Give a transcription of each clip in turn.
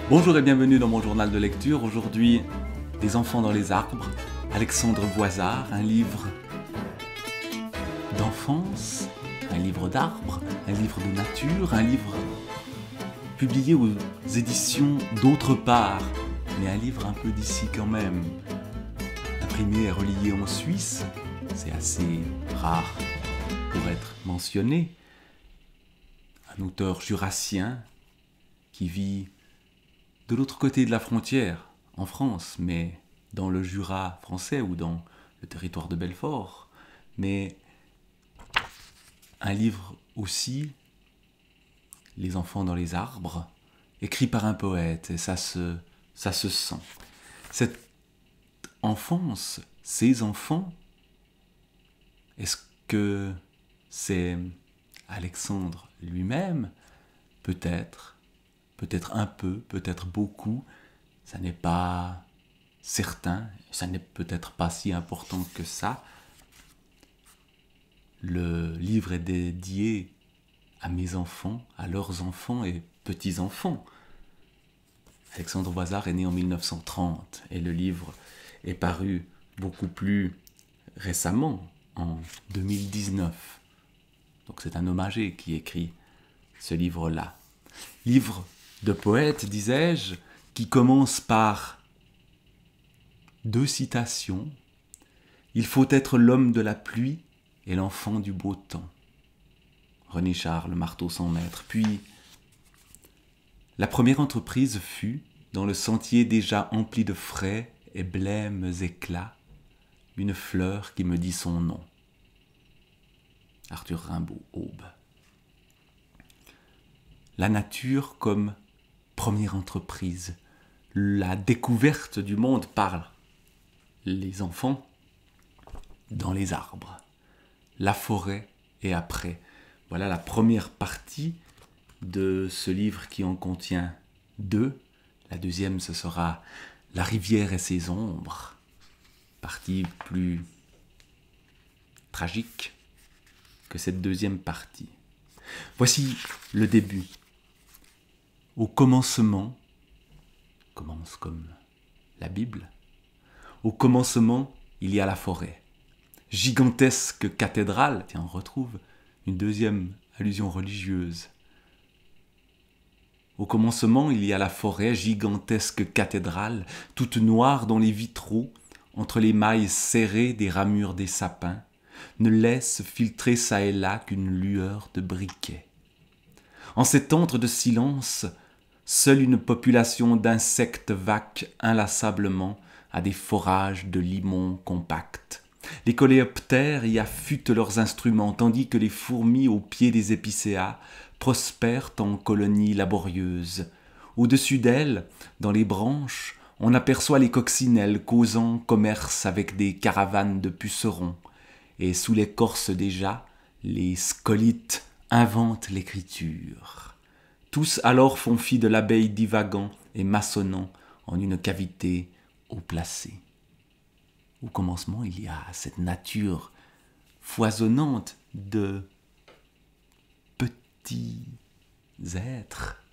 Bonjour et bienvenue dans mon journal de lecture. Aujourd'hui, Des enfants dans les arbres, Alexandre Voisard, un livre d'enfance, un livre d'arbres, un livre de nature, un livre publié aux éditions d'Autre part, mais un livre un peu d'ici quand même. Imprimé et relié en Suisse, c'est assez rare pour être mentionné. Un auteur jurassien qui vit de l'autre côté de la frontière, en France, mais dans le Jura français ou dans le territoire de Belfort. Mais un livre aussi, Les enfants dans les arbres, écrit par un poète, et ça se sent. Cette enfance, ces enfants, est-ce que c'est Alexandre lui-même? Peut-être un peu, peut-être beaucoup, ça n'est pas certain, ça n'est peut-être pas si important que ça. Le livre est dédié à mes enfants, à leurs enfants et petits-enfants. Alexandre Voisard est né en 1930 et le livre est paru beaucoup plus récemment, en 2019. Donc c'est un hommagé qui écrit ce livre-là. Livre de poète, disais-je, qui commence par deux citations. Il faut être l'homme de la pluie et l'enfant du beau temps. René Char, Le marteau sans maître. Puis, la première entreprise fut, dans le sentier déjà empli de frais et blêmes éclats, une fleur qui me dit son nom. Arthur Rimbaud, Aube. La nature comme première entreprise, la découverte du monde par les enfants dans les arbres, la forêt et après. Voilà la première partie de ce livre qui en contient deux. La deuxième, ce sera La rivière et ses ombres, partie plus tragique que cette deuxième partie. Voici le début. Au commencement, commence comme la Bible, au commencement, il y a la forêt. Gigantesque cathédrale, tiens, on retrouve une deuxième allusion religieuse. Au commencement, il y a la forêt, gigantesque cathédrale, toute noire dont les vitraux, entre les mailles serrées des ramures des sapins, ne laissent filtrer çà et là qu'une lueur de briquet. En cet antre de silence, seule une population d'insectes vaque inlassablement à des forages de limons compacts. Les coléoptères y affûtent leurs instruments, tandis que les fourmis au pied des épicéas prospèrent en colonies laborieuses. Au-dessus d'elles, dans les branches, on aperçoit les coccinelles causant commerce avec des caravanes de pucerons. Et sous l'écorce déjà, les scolites inventent l'écriture. Tous alors font fi de l'abeille divagant et maçonnant en une cavité haut placée. Au commencement, il y a cette nature foisonnante de petits êtres,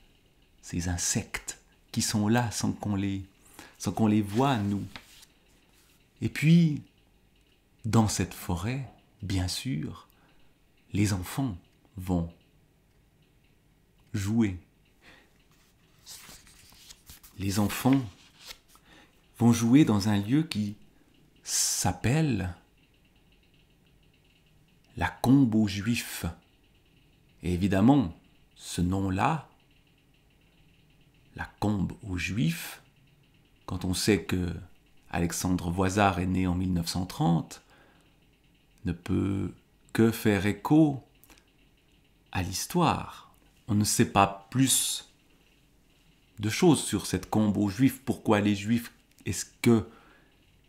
ces insectes qui sont là sans qu'on les voie, nous. Et puis, dans cette forêt, bien sûr, les enfants vont jouer. Les enfants vont jouer dans un lieu qui s'appelle la Combe aux Juifs. Et évidemment, ce nom-là, la Combe aux Juifs, quand on sait que Alexandre Voisard est né en 1930, ne peut que faire écho à l'histoire. On ne sait pas plus de choses sur cette Combe aux Juifs. Pourquoi les Juifs? Est-ce que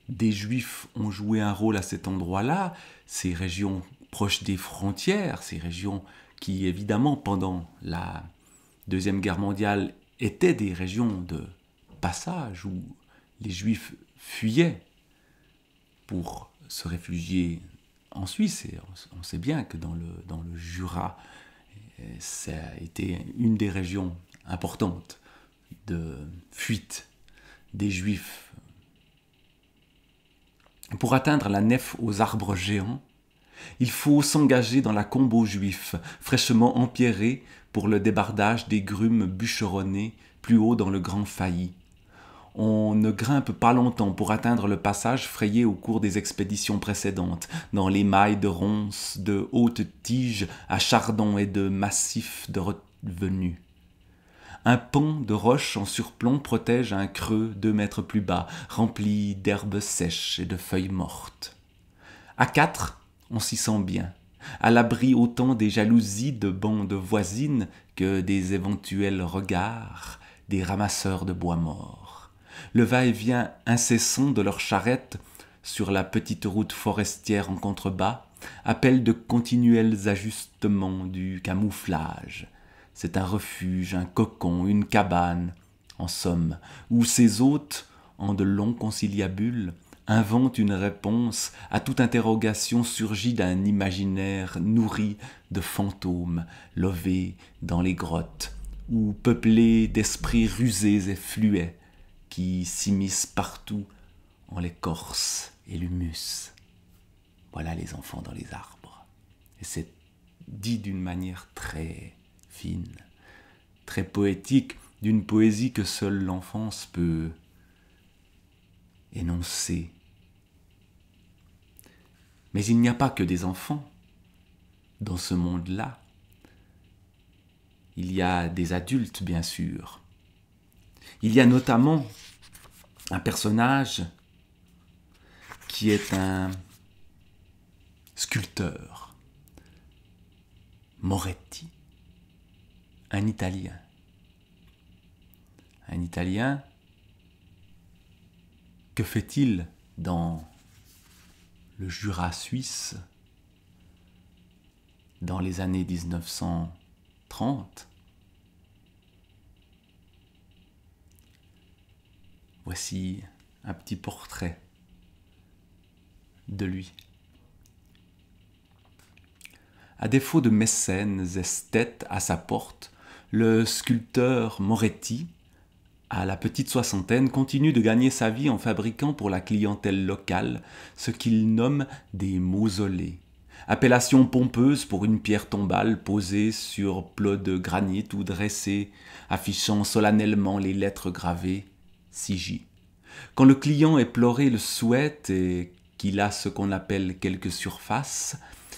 des Juifs ont joué un rôle à cet endroit-là? Ces régions proches des frontières, ces régions qui, évidemment, pendant la Deuxième Guerre mondiale, étaient des régions de passage où les Juifs fuyaient pour se réfugier en Suisse. Et on sait bien que dans le Jura, ça a été une des régions importantes de fuite des Juifs. Pour atteindre la nef aux arbres géants, il faut s'engager dans la combe aux Juifs, fraîchement empierrée pour le débardage des grumes bûcheronnées plus haut dans le grand faillis. On ne grimpe pas longtemps pour atteindre le passage frayé au cours des expéditions précédentes, dans les mailles de ronces, de hautes tiges à chardon et de massifs de revenus. Un pont de roches en surplomb protège un creux 2 mètres plus bas, rempli d'herbes sèches et de feuilles mortes. À 4, on s'y sent bien, à l'abri autant des jalousies de bandes voisines que des éventuels regards des ramasseurs de bois morts. Le va-et-vient incessant de leurs charrettes sur la petite route forestière en contrebas appelle de continuels ajustements du camouflage. C'est un refuge, un cocon, une cabane, en somme, où ses hôtes, en de longs conciliabules, inventent une réponse à toute interrogation surgie d'un imaginaire nourri de fantômes lovés dans les grottes, ou peuplés d'esprits rusés et fluets qui s'immiscent partout en l'écorce et l'humus. Voilà les enfants dans les arbres. Et c'est dit d'une manière très fine, très poétique, d'une poésie que seule l'enfance peut énoncer. Mais il n'y a pas que des enfants dans ce monde-là. Il y a des adultes, bien sûr. Il y a notamment un personnage qui est un sculpteur, Moretti, un Italien. Un Italien, que fait-il dans le Jura suisse dans les années 1930 ? Voici un petit portrait de lui. À défaut de mécènes esthètes à sa porte, le sculpteur Moretti, à la petite soixantaine, continue de gagner sa vie en fabriquant pour la clientèle locale ce qu'il nomme des mausolées. Appellation pompeuse pour une pierre tombale posée sur plot de granit ou dressée, affichant solennellement les lettres gravées Sigi. Quand le client éploré le souhaite et qu'il a ce qu'on appelle quelques surfaces,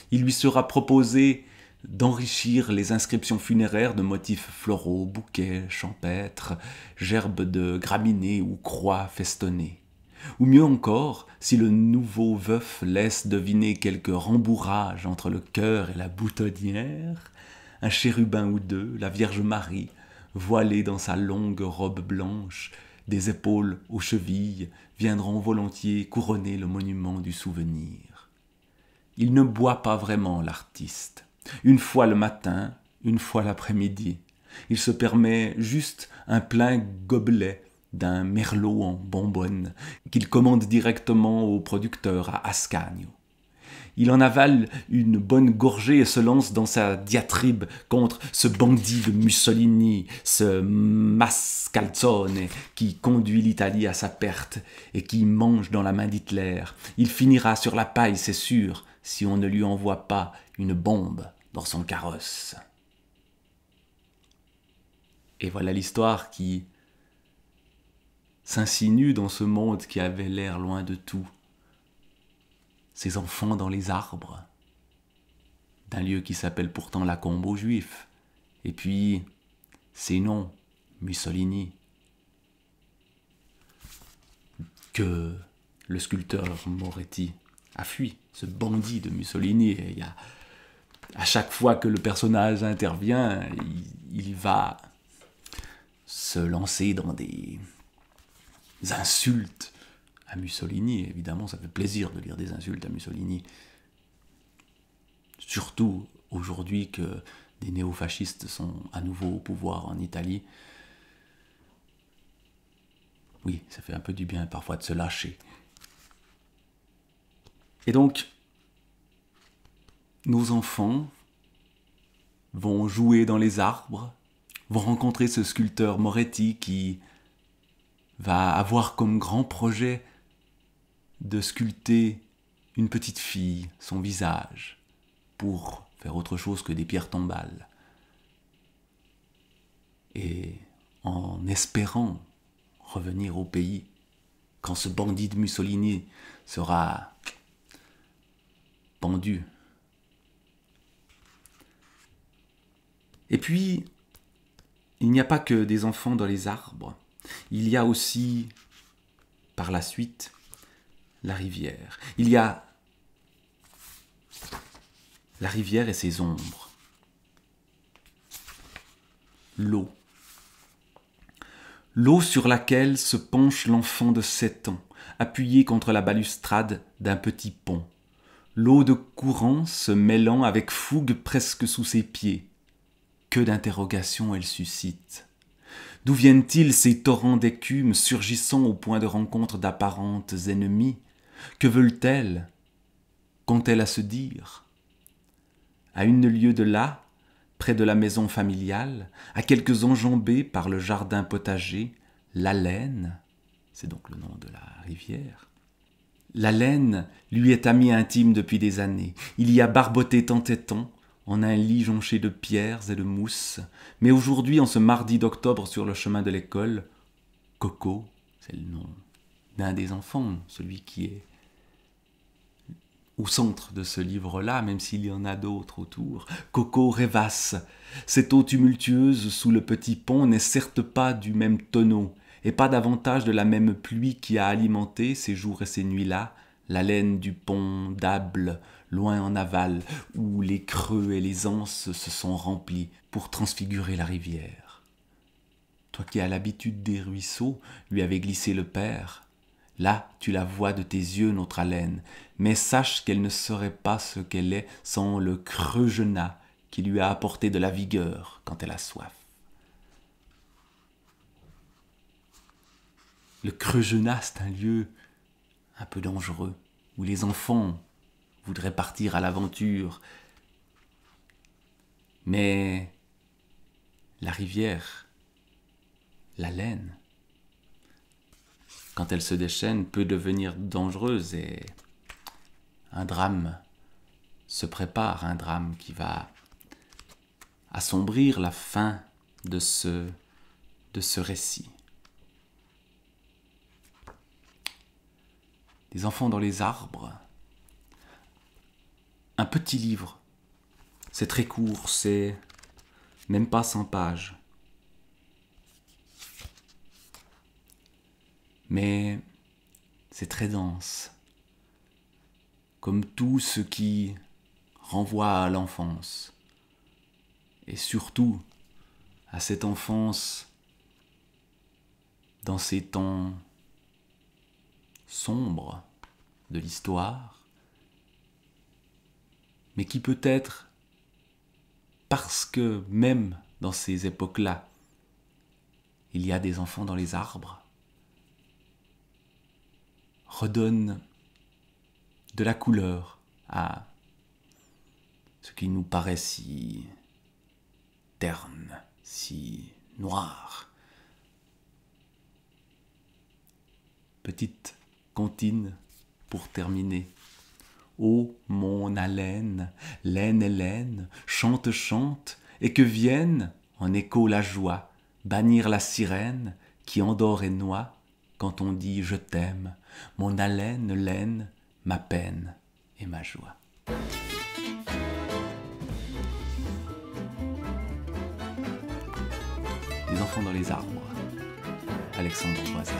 il lui sera proposé d'enrichir les inscriptions funéraires de motifs floraux, bouquets champêtres, gerbes de graminées ou croix festonnées. Ou mieux encore, si le nouveau veuf laisse deviner quelques rembourrages entre le cœur et la boutonnière, un chérubin ou deux, la Vierge Marie, voilée dans sa longue robe blanche, des épaules aux chevilles, viendront volontiers couronner le monument du souvenir. Il ne boit pas vraiment, l'artiste. Une fois le matin, une fois l'après-midi. Il se permet juste un plein gobelet d'un merlot en bonbonne qu'il commande directement au producteur à Ascagno. Il en avale une bonne gorgée et se lance dans sa diatribe contre ce bandit de Mussolini, ce mascalzone qui conduit l'Italie à sa perte et qui mange dans la main d'Hitler. Il finira sur la paille, c'est sûr, si on ne lui envoie pas une bombe dans son carrosse. Et voilà l'histoire qui s'insinue dans ce monde qui avait l'air loin de tout. Ces enfants dans les arbres, d'un lieu qui s'appelle pourtant la Combe aux Juifs, et puis ces noms, Mussolini, que le sculpteur Moretti a fui, ce bandit de Mussolini. Et il y a, à chaque fois que le personnage intervient, il va se lancer dans des insultes à Mussolini. Évidemment, ça fait plaisir de lire des insultes à Mussolini. Surtout aujourd'hui que des néofascistes sont à nouveau au pouvoir en Italie. Oui, ça fait un peu du bien parfois de se lâcher. Et donc, nos enfants vont jouer dans les arbres vont rencontrer ce sculpteur Moretti qui va avoir comme grand projet de sculpter une petite fille, son visage, pour faire autre chose que des pierres tombales. Et en espérant revenir au pays, quand ce bandit de Mussolini sera pendu. Et puis, il n'y a pas que des enfants dans les arbres, il y a aussi, par la suite, la rivière. Il y a la rivière et ses ombres. L'eau. L'eau sur laquelle se penche l'enfant de 7 ans, appuyé contre la balustrade d'un petit pont. L'eau de courant se mêlant avec fougue presque sous ses pieds. Que d'interrogations elle suscite. D'où viennent-ils ces torrents d'écume surgissant au point de rencontre d'apparentes ennemies? Que veulent-elles? Qu'ont-elles à se dire? À une lieue de là, près de la maison familiale, à quelques enjambées par le jardin potager, la Laine, c'est donc le nom de la rivière, la Laine lui est amie intime depuis des années. Il y a barboté tant et tant, en un lit jonché de pierres et de mousse, mais aujourd'hui, en ce mardi d'octobre sur le chemin de l'école, Coco, c'est le nom d'un des enfants, celui qui est au centre de ce livre-là, même s'il y en a d'autres autour. Coco rêvasse. Cette eau tumultueuse sous le petit pont n'est certes pas du même tonneau, et pas davantage de la même pluie qui a alimenté, ces jours et ces nuits-là, la laine du pont d'Able, loin en aval, où les creux et les anses se sont remplis pour transfigurer la rivière. Toi qui as l'habitude des ruisseaux, lui avait glissé le père. Là, tu la vois de tes yeux, notre haleine, mais sache qu'elle ne serait pas ce qu'elle est sans le creux Genat qui lui a apporté de la vigueur quand elle a soif. Le creux Genat, c'est un lieu un peu dangereux, où les enfants voudraient partir à l'aventure. Mais la rivière, la laine, quand elle se déchaîne, peut devenir dangereuse et un drame se prépare, un drame qui va assombrir la fin de ce récit. Des enfants dans les arbres, un petit livre, c'est très court, c'est même pas 100 pages. Mais c'est très dense, comme tout ce qui renvoie à l'enfance, et surtout à cette enfance dans ces temps sombres de l'histoire, mais qui peut-être, parce que même dans ces époques-là, il y a des enfants dans les arbres, redonne de la couleur à ce qui nous paraît si terne, si noir. Petite comptine pour terminer. Ô mon haleine, laine et laine, chante, chante, et que vienne, en écho la joie, bannir la sirène qui endort et noie quand on dit je t'aime, mon haleine, laine, ma peine et ma joie. Les enfants dans les arbres, Alexandre Loisel.